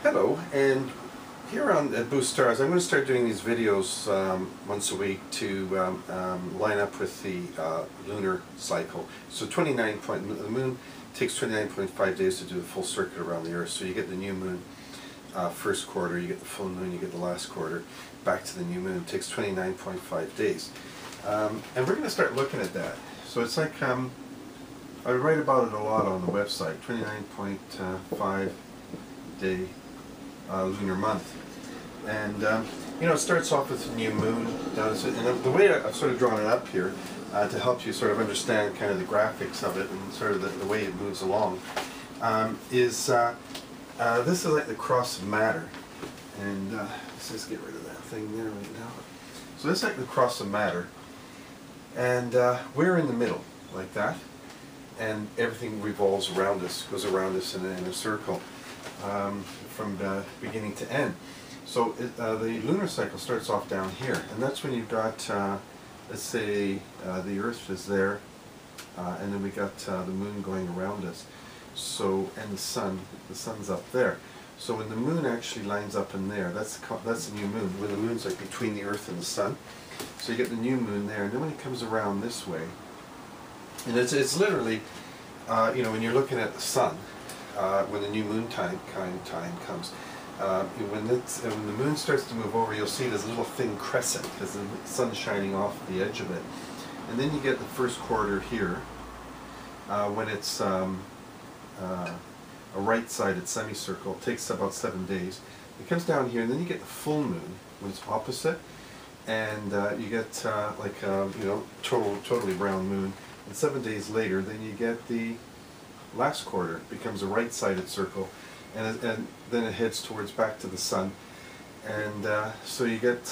Hello, and here at Boost Stars, I'm going to start doing these videos once a week to line up with the lunar cycle. So the moon takes 29.5 days to do a full circuit around the Earth. So you get the new moon first quarter, you get the full moon, you get the last quarter, back to the new moon. It takes 29.5 days. And we're going to start looking at that. So it's like, I write about it a lot on the website, 29.5 day lunar month. And you know, it starts off with the new moon, and the way I've sort of drawn it up here to help you sort of understand kind of the graphics of it and sort of the way it moves along is this is like the cross of matter. And let's just get rid of that thing there right now. So this is like the cross of matter, and we're in the middle like that, and everything revolves around us, goes around us in a circle from beginning to end. So the lunar cycle starts off down here, and that's when you've got, let's say, the Earth is there, and then we got the moon going around us. So, and the sun's up there. So when the moon actually lines up in there, that's the new moon. When the moon's like between the Earth and the sun, so you get the new moon there, and then when it comes around this way, and it's literally, you know, when you're looking at the sun, when the new moon time comes, when the moon starts to move over, you'll see this little thin crescent because the sun's shining off the edge of it. And then you get the first quarter here, when it's a right-sided semicircle. It takes about 7 days. It comes down here, and then you get the full moon when it's opposite, and you get you know, totally round moon. And 7 days later, then you get the last quarter. It becomes a right-sided circle, and then it heads towards back to the sun, and so you get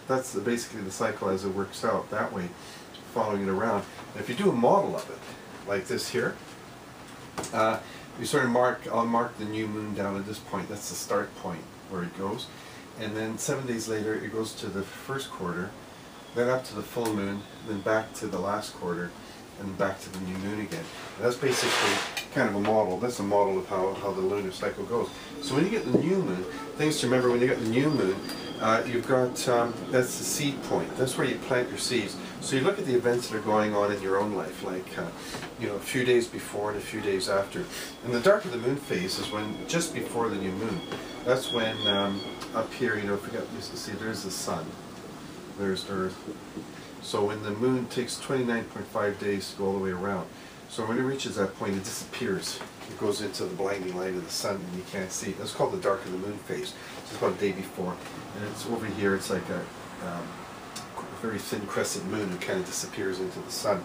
that's basically the cycle as it works out that way, following it around. And if you do a model of it like this here, you sort of I'll mark the new moon down at this point. That's the start point where it goes, and then 7 days later it goes to the first quarter, then up to the full moon, then back to the last quarter, and back to the new moon again. And that's basically kind of a model. That's a model of how the lunar cycle goes. So when you get the new moon, things to remember when you get the new moon, you've got, that's the seed point. That's where you plant your seeds. So you look at the events that are going on in your own life, like, you know, a few days before and a few days after. And the dark of the moon phase is when, just before the new moon. That's when, up here, you know, if you see, there's the sun, there's Earth. So when the moon takes 29.5 days to go all the way around. So when it reaches that point, it disappears. It goes into the blinding light of the sun, and you can't see it. That's called the dark of the moon phase. It's about a day before. And it's over here, it's like a very thin crescent moon. It kind of disappears into the sun.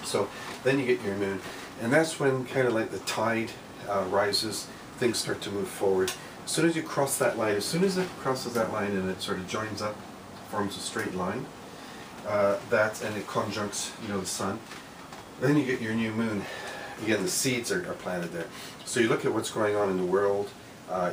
So then you get your moon. And that's when kind of like the tide rises, things start to move forward. As soon as you cross that line, as soon as it crosses that line and it sort of joins up, forms a straight line, and it conjuncts, you know, the sun, then you get your new moon. Again, the seeds are planted there. So you look at what's going on in the world,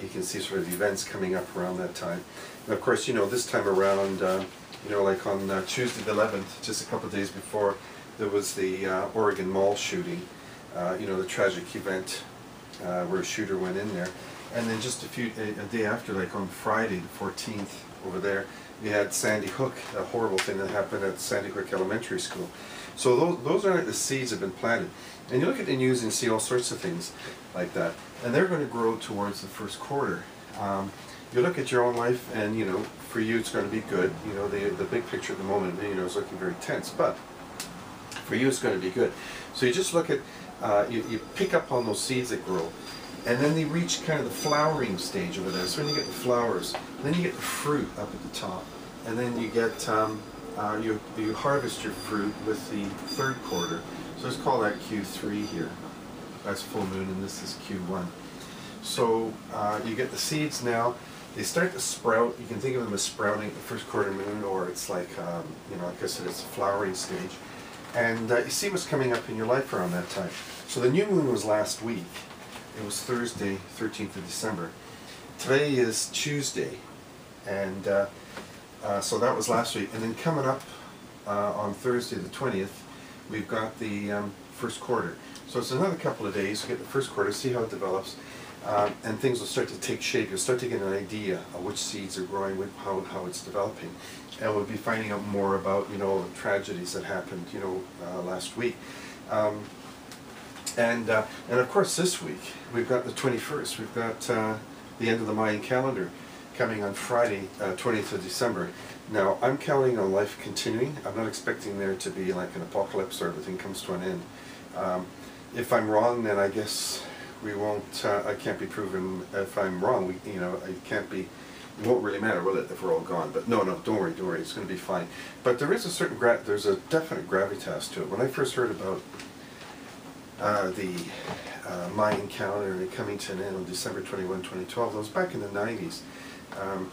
you can see sort of events coming up around that time. And of course, you know, this time around, you know, like on Tuesday the 11th, just a couple of days before, there was the Oregon Mall shooting, you know, the tragic event where a shooter went in there. And then just a day after, like on Friday the 14th over there, we had Sandy Hook, a horrible thing that happened at Sandy Hook Elementary School. So those are the seeds that have been planted. And you look at the news and see all sorts of things like that. And they're going to grow towards the first quarter. You look at your own life, and, you know, for you it's going to be good. You know, the big picture at the moment, you know, is looking very tense. But for you it's going to be good. So you just look at, you pick up on those seeds that grow. And then they reach kind of the flowering stage over there. So when you get the flowers, then you get the fruit up at the top. And then you get, you harvest your fruit with the third quarter. So let's call that Q3 here. That's full moon, and this is Q1. So you get the seeds now. They start to sprout. You can think of them as sprouting at the first quarter moon, or it's like, you know, like I said, it's a flowering stage. And you see what's coming up in your life around that time. So the new moon was last week. It was Thursday, 13th of December. Today is Tuesday, and so that was last week. And then coming up on Thursday the 20th, we've got the first quarter. So it's another couple of days to get the first quarter, see how it develops. and things will start to take shape. You'll start to get an idea of which seeds are growing, how it's developing. And we'll be finding out more about, the tragedies that happened, last week. And of course this week, we've got the 21st, we've got the end of the Mayan calendar coming on Friday, 20th of December. Now, I'm counting on life continuing. I'm not expecting there to be like an apocalypse or everything comes to an end. If I'm wrong, then I guess we won't, I can't be proven. If I'm wrong, it can't be, it won't really matter, will it, if we're all gone? But no, don't worry, it's going to be fine. But there is a certain, there's a definite gravitas to it. When I first heard about the Mayan calendar and it coming to an end on December 21, 2012, that was back in the 90s.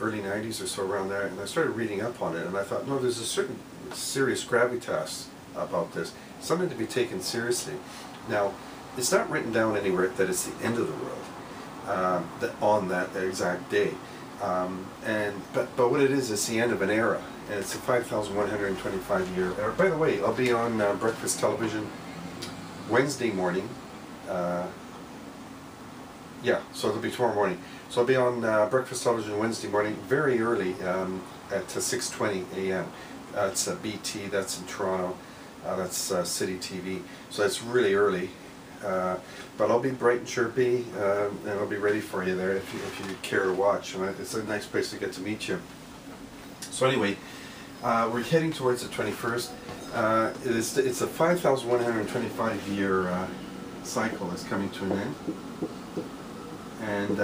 Early 90s or so, around there, and I started reading up on it, and I thought, no, there's a certain serious gravitas about this, something to be taken seriously. Now, it's not written down anywhere that it's the end of the world on that exact day, but what it is the end of an era, and it's a 5,125-year era. By the way, I'll be on breakfast television Wednesday morning. Yeah, so it'll be tomorrow morning. So I'll be on breakfast television Wednesday morning, very early, at 6:20 a.m. It's BT, that's in Toronto, that's City TV, so that's really early. But I'll be bright and chirpy, and I'll be ready for you there if you care to watch. And it's a nice place to get to meet you. So anyway, we're heading towards the 21st. It's a 5,125-year cycle that's coming to an end. And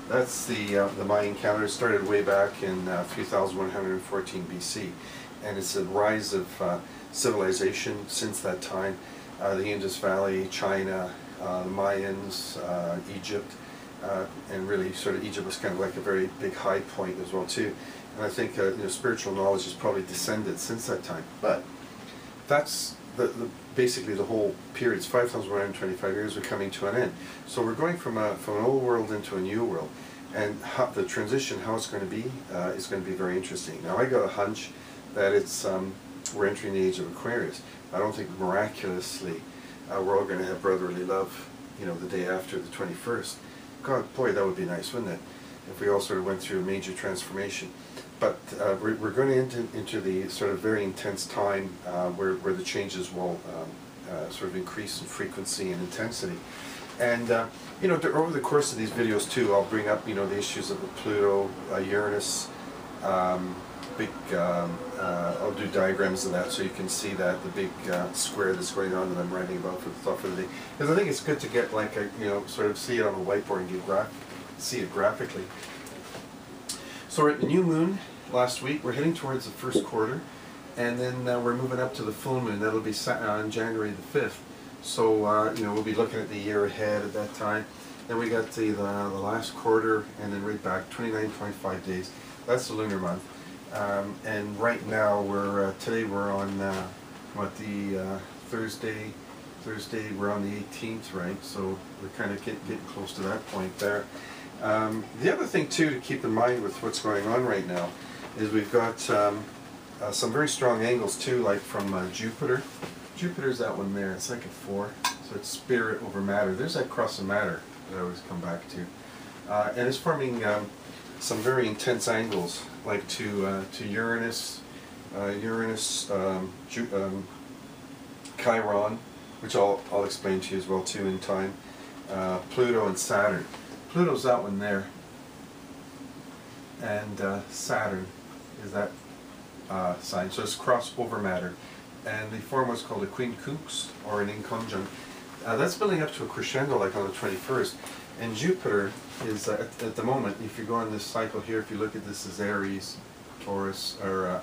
that's the Mayan calendar. It started way back in 3114 BC, and it's a rise of civilization since that time. The Indus Valley, China, the Mayans, Egypt, and really sort of Egypt was kind of like a very big high point as well too. And I think spiritual knowledge has probably descended since that time. But that's basically the whole period. It's 5,125 years. We're coming to an end. So we're going from an old world into a new world, and the transition, how it's going to be, is going to be very interesting. Now, I got a hunch that we're entering the age of Aquarius. I don't think miraculously we're all going to have brotherly love, the day after the 21st. God, boy, that would be nice, wouldn't it? If we all sort of went through a major transformation. But we're going to enter into the sort of very intense time where the changes will sort of increase in frequency and intensity. And over the course of these videos too, I'll bring up the issues of the Pluto, Uranus. I'll do diagrams of that so you can see that the big square that's going on that I'm writing about for the thought for the day. Because I think it's good to get like a sort of see it on a whiteboard and see it graphically. So we're at the new moon. Last week, we're heading towards the first quarter, and then we're moving up to the full moon. That'll be on January the 5th. So we'll be looking at the year ahead at that time. Then we got the last quarter, and then right back 29.5 days. That's the lunar month. And right now today we're on Thursday. We're on the 18th, right? So we're kind of getting close to that point there. The other thing too to keep in mind with what's going on right now is we've got some very strong angles too, like from Jupiter. Jupiter's that one there. It's like a 4, so it's spirit over matter. There's that cross of matter that I always come back to, and it's forming some very intense angles, like to Uranus, Chiron, which I'll explain to you as well too in time. Pluto and Saturn. Pluto's that one there, and Saturn is that sign. So it's cross over matter, and they form what's called a quincunx, or an inconjunct. That's building up to a crescendo like on the 21st, and Jupiter is at the moment, if you go on this cycle here, if you look at this as Aries, Taurus, or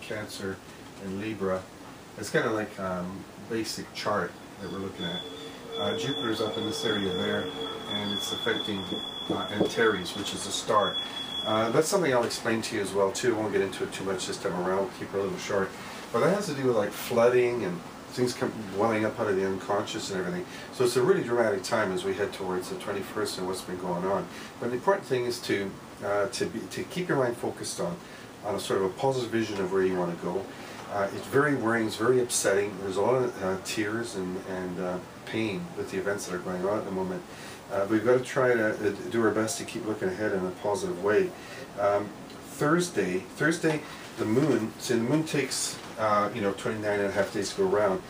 Cancer, and Libra, it's kind of like basic chart that we're looking at. Jupiter's up in this area there, and it's affecting Antares, which is a star. That's something I'll explain to you as well too. I won't get into it too much this time around. We'll keep it a little short. But that has to do with like flooding and things welling up out of the unconscious and everything. So it's a really dramatic time as we head towards the 21st and what's been going on. But the important thing is to keep your mind focused on a sort of a positive vision of where you want to go. It's very worrying, it's very upsetting. There's a lot of tears and pain with the events that are going on at the moment. We've got to try to do our best to keep looking ahead in a positive way. Thursday, the moon, see the moon takes, 29.5 days to go around.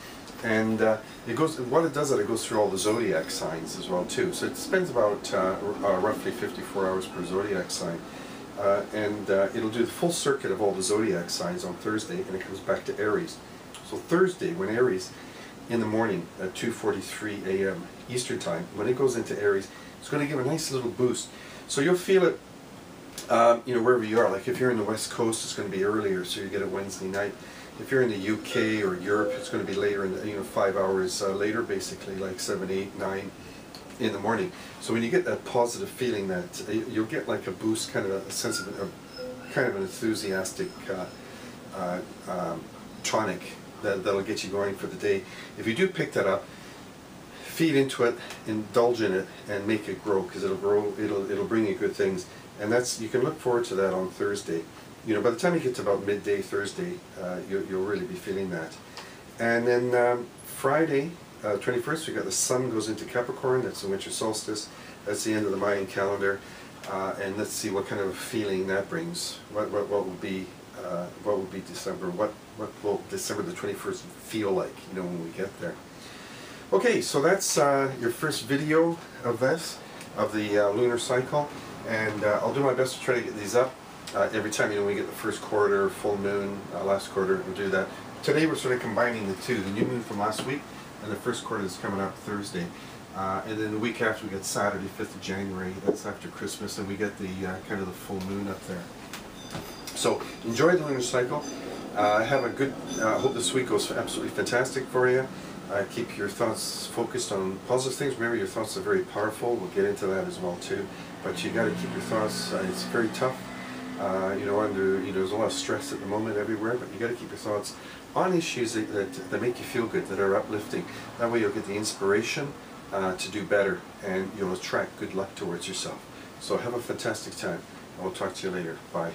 And it goes. What it does is it goes through all the zodiac signs as well too. So it spends about roughly 54 hours per zodiac sign, and it'll do the full circuit of all the zodiac signs on Thursday, and it comes back to Aries. So Thursday, when Aries, in the morning at 2:43 a.m. Eastern time, when it goes into Aries, it's going to give a nice little boost. So you'll feel it, wherever you are. Like if you're in the West Coast, it's going to be earlier, so you get it Wednesday night. If you're in the UK or Europe, it's going to be later, in the, 5 hours later, basically, like 7, 8, 9 in the morning. So when you get that positive feeling, that you'll get like a boost, kind of a sense of kind of an enthusiastic tonic that'll get you going for the day. If you do pick that up, feed into it, indulge in it, and make it grow, because it'll grow. It'll bring you good things, and you can look forward to that on Thursday. By the time you get to about midday Thursday, you'll really be feeling that. And then Friday, 21st, we got the sun goes into Capricorn. That's the winter solstice. That's the end of the Mayan calendar. And let's see what kind of feeling that brings. What will be December? What will December the 21st feel like? When we get there. Okay, so that's your first video of the lunar cycle, and I'll do my best to try to get these up. Every time we get the first quarter, full moon, last quarter, we'll do that. Today we're sort of combining the two, the new moon from last week and the first quarter that's coming up Thursday. And then the week after we get Saturday, 5th of January, that's after Christmas, and we get the kind of the full moon up there. So enjoy the lunar cycle. Have a good, hope this week goes absolutely fantastic for you. Keep your thoughts focused on positive things. Remember, your thoughts are very powerful. We'll get into that as well too. But you got to keep your thoughts, it's very tough. There's a lot of stress at the moment everywhere, but you got to keep your thoughts on issues that make you feel good, that are uplifting. That way you'll get the inspiration to do better, and you'll attract good luck towards yourself. So have a fantastic time. I'll talk to you later. Bye.